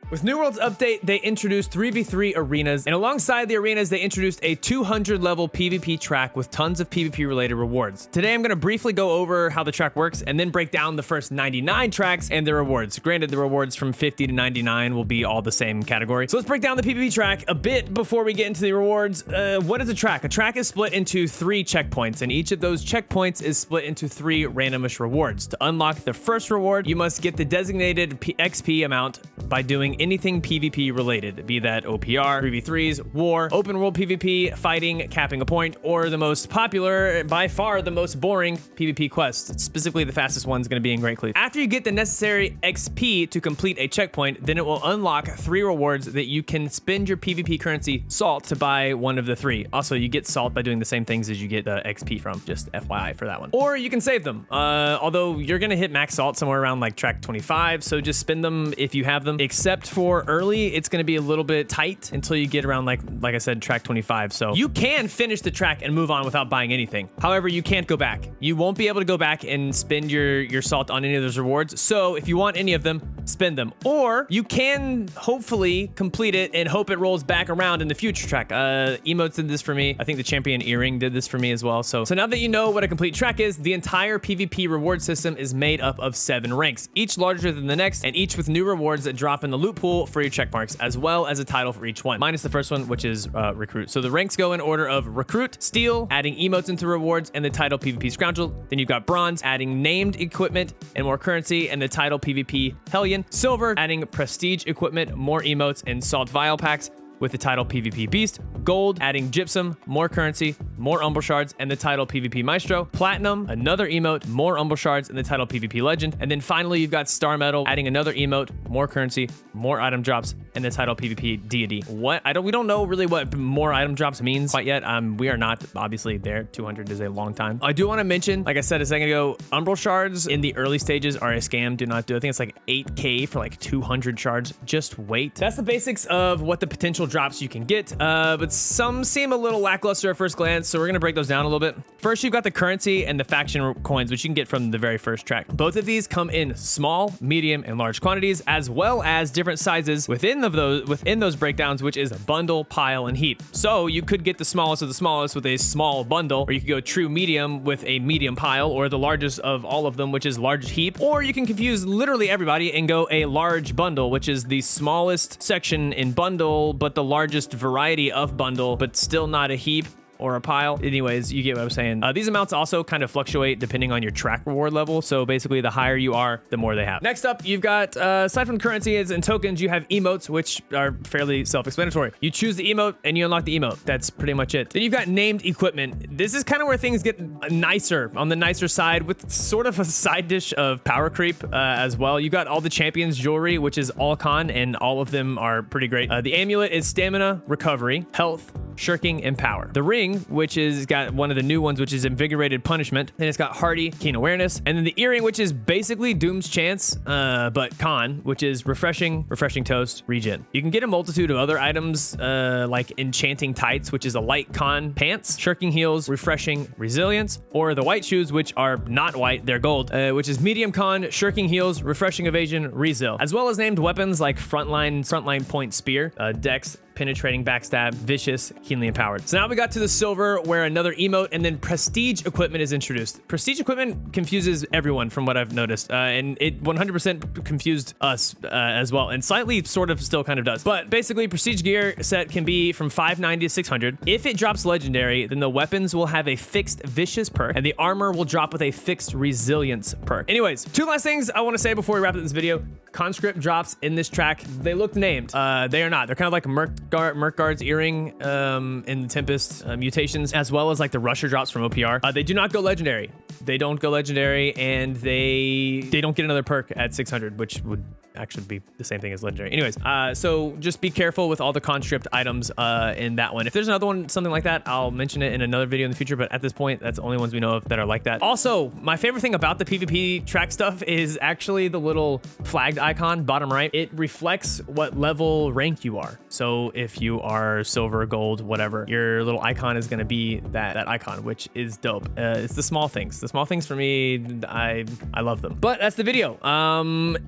With New World's update, they introduced 3v3 arenas, and alongside the arenas, they introduced a 200 level PvP track with tons of PvP related rewards. Today, I'm going to briefly go over how the track works and then break down the first 99 tracks and the rewards. Granted, the rewards from 50 to 99 will be all the same category. So let's break down the PvP track a bit before we get into the rewards. What is a track? A track is split into 3 checkpoints, and each of those checkpoints is split into 3 randomish rewards. To unlock the first reward, you must get the designated XP amount by doing anything PvP related, be that OPR, 3v3s, war, open world PvP, fighting, capping a point, or the most popular, by far the most boring PvP quest. Specifically, the fastest one's going to be in Great Cleave. After you get the necessary XP to complete a checkpoint, then it will unlock 3 rewards that you can spend your PvP currency salt to buy one of the 3. Also, you get salt by doing the same things as you get the XP from, just FYI for that one. Or you can save them, although you're going to hit max salt somewhere around like track 25, so just spend them if you have them, except for early, it's going to be a little bit tight until you get around like I said, track 25. So you can finish the track and move on without buying anything. However, you can't go back. You won't be able to go back and spend your salt on any of those rewards. So if you want any of them, spend them. Or you can hopefully complete it and hope it rolls back around in the future track. Emotes did this for me. I think the champion earring did this for me as well. So now that you know what a complete track is, the entire PvP reward system is made up of 7 ranks, each larger than the next, and each with new rewards that drop in the loot pool for your check marks, as well as a title for each one, minus the first one, which is recruit. So the ranks go in order of recruit, steel, adding emotes into rewards, and the title PvP scoundrel. Then you've got bronze, adding named equipment and more currency, and the title PvP hellion. Silver, adding prestige equipment, more emotes, and salt vial packs with the title PvP Beast. Gold, adding gypsum, more currency, more umbral shards, and the title PvP Maestro. Platinum, another emote, more umbral shards, and the title PvP Legend. And then finally, you've got Star Metal, adding another emote, more currency, more item drops, and the title PvP Deity. We don't know really what more item drops means quite yet. We are not obviously there. 200 is a long time. I do want to mention, like I said a second ago, umbral shards in the early stages are a scam. Do not do it. I think it's like 8K for like 200 shards. Just wait. That's the basics of what the potential drops you can get, but some seem a little lackluster at first glance, so we're gonna break those down a little bit. First, you've got the currency and the faction coins, which you can get from the very first track. Both of these come in small, medium, and large quantities, as well as different sizes within those breakdowns, which is bundle, pile, and heap. So you could get the smallest of the smallest with a small bundle, or you could go true medium with a medium pile, or the largest of all of them, which is large heap, or you can confuse literally everybody and go a large bundle, which is the smallest section in bundle, but the largest variety of bundle, but still not a heap or a pile. Anyways, you get what I'm saying. These amounts also kind of fluctuate depending on your track reward level. So basically, the higher you are, the more they have. Next up, you've got, aside from currencies and tokens, you have emotes, which are fairly self-explanatory. You choose the emote and you unlock the emote. That's pretty much it. Then you've got named equipment. This is kind of where things get nicer, on the nicer side, with sort of a side dish of power creep as well. You got all the champions jewelry, which is all con, and all of them are pretty great. The amulet is stamina, recovery, health, shirking, and power. The ring, which is got one of the new ones, which is invigorated punishment. Then it's got hardy, keen awareness. And then the earring, which is basically Doom's chance, but con, which is refreshing toast, regen. You can get a multitude of other items, like enchanting tights, which is a light con pants, shirking heels, refreshing resilience, or the white shoes, which are not white, they're gold, which is medium con, shirking heels, refreshing evasion, resil, as well as named weapons like frontline point spear, dex, penetrating backstab, vicious, keenly empowered. So now we got to the silver, where another emote and then prestige equipment is introduced. Prestige equipment confuses everyone from what I've noticed, and it 100% confused us as well, and slightly sort of still kind of does. But basically, prestige gear set can be from 590 to 600. If it drops legendary, then the weapons will have a fixed vicious perk, and the armor will drop with a fixed resilience perk. Anyways, 2 last things I want to say before we wrap up this video. Conscript drops in this track. They look named. They are not. They're kind of like Merkguard's earring in the Tempest mutations, as well as like the Rusher drops from OPR. They do not go legendary. They don't go legendary, and they don't get another perk at 600, which would actually be the same thing as legendary. Anyways, so just be careful with all the conscript items in that one. If there's another one, something like that, I'll mention it in another video in the future, but at this point, that's the only ones we know of that are like that. Also, my favorite thing about the PvP track stuff is actually the little flagged icon, bottom right. It reflects what level rank you are. So if you are silver, gold, whatever, your little icon is going to be that icon, which is dope. It's the small things. The small things for me, I love them. But that's the video.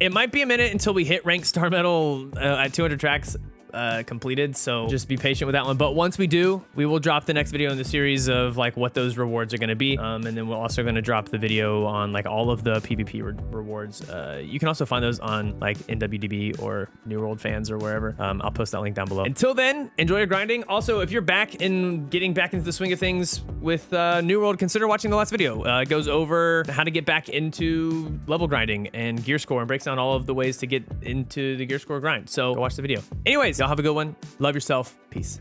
It might be a minute until we hit ranked star medal at 200 tracks completed, so just be patient with that one. But once we do, we will drop the next video in the series of like what those rewards are going to be, and then we're also going to drop the video on like all of the PvP rewards. You can also find those on like NWDB or New World Fans or wherever. I'll post that link down below. Until then, enjoy your grinding. Also, if you're getting back into the swing of things with New World, consider watching the last video. It goes over how to get back into level grinding and gear score, and breaks down all of the ways to get into the gear score grind. So go watch the video. Anyways, y'all have a good one. Love yourself. Peace.